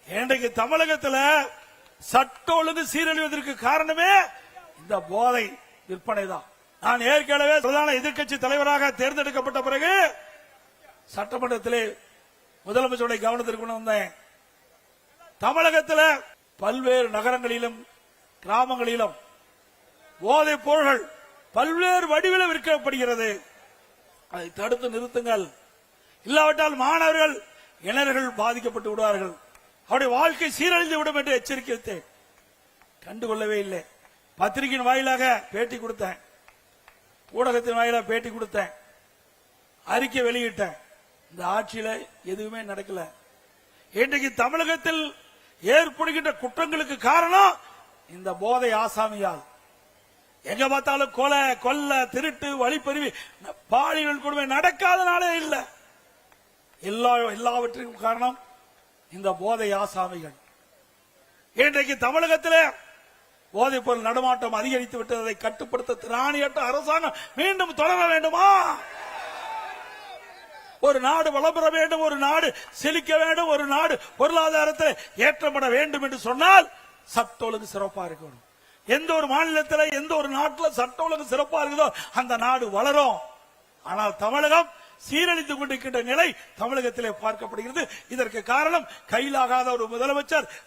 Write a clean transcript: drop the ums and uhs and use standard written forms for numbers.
இன்றைக்கு தமிழகத்தில் சட்ட ஒழுங்கு சீரழிவதற்கு காரணமே இந்த போதை விற்பனை தான். நான் ஏற்கனவே பிரதான எதிர்க்கட்சி தலைவராக தேர்ந்தெடுக்கப்பட்ட பிறகு சட்டமன்றத்திலே முதலமைச்சருடைய கவனத்திற்கு கொண்டு வந்தேன். தமிழகத்தில் பல்வேறு நகரங்களிலும் கிராமங்களிலும் போதைப் பொருள்கள் பல்வேறு வடிவில் விற்கப்படுகிறது. அதை தடுத்து நிறுத்துங்கள். இல்லாவிட்டால் மாணவர்கள் இளைஞர்கள் பாதிக்கப்பட்டு விடுவார்கள், அவருடைய வாழ்க்கை சீரழிந்து விடும் என்று எச்சரிக்கை கண்டுகொள்ளவே இல்லை. பத்திரிகையின் வாயிலாக பேட்டி கொடுத்தேன், ஊடகத்தின் வாயிலாக பேட்டி கொடுத்தேன், அறிக்கை வெளியிட்டேன். இந்த ஆட்சியில எதுவுமே நடக்கல. இன்றைக்கு தமிழகத்தில் ஏற்படுகின்ற குற்றங்களுக்கு காரணம் இந்த போதை ஆசாமியால். எங்க பார்த்தாலும் கொலை, கொல்ல, திருட்டு, வழிப்பறிவு, பாலியல் கொடுமை நடக்காத நாளே இல்லை. எல்லாவற்றுக்கும் காரணம் இந்த போதை ஆசாமிகள். இன்றைக்கு தமிழகத்தில் போதைப் பொருள் நடமாட்டம் அதிகரித்து விட்டதை கட்டுப்படுத்த திராணியற்ற அரசாங்கம் மீண்டும் தொடர வேண்டுமா? ஒரு நாடு வளம் பெற வேண்டும், ஒரு நாடு செழிக்க வேண்டும், ஒரு நாடு பொருளாதாரத்தில் ஏற்றப்பட வேண்டும் என்று சொன்னால் சட்ட ஒழுங்கு சிறப்பா இருக்கணும். எந்த ஒரு மாநிலத்தில் எந்த ஒரு நாட்டில் சட்ட ஒழுங்கு சிறப்பா இருக்குதோ அந்த நாடு வளரும். ஆனால் தமிழகம் சீரழிந்து கொண்டிருக்கின்ற நிலை தமிழகத்திலே பார்க்கப்படுகிறது. இதற்கு காரணம் கையிலாகாத ஒரு முதலமைச்சர்,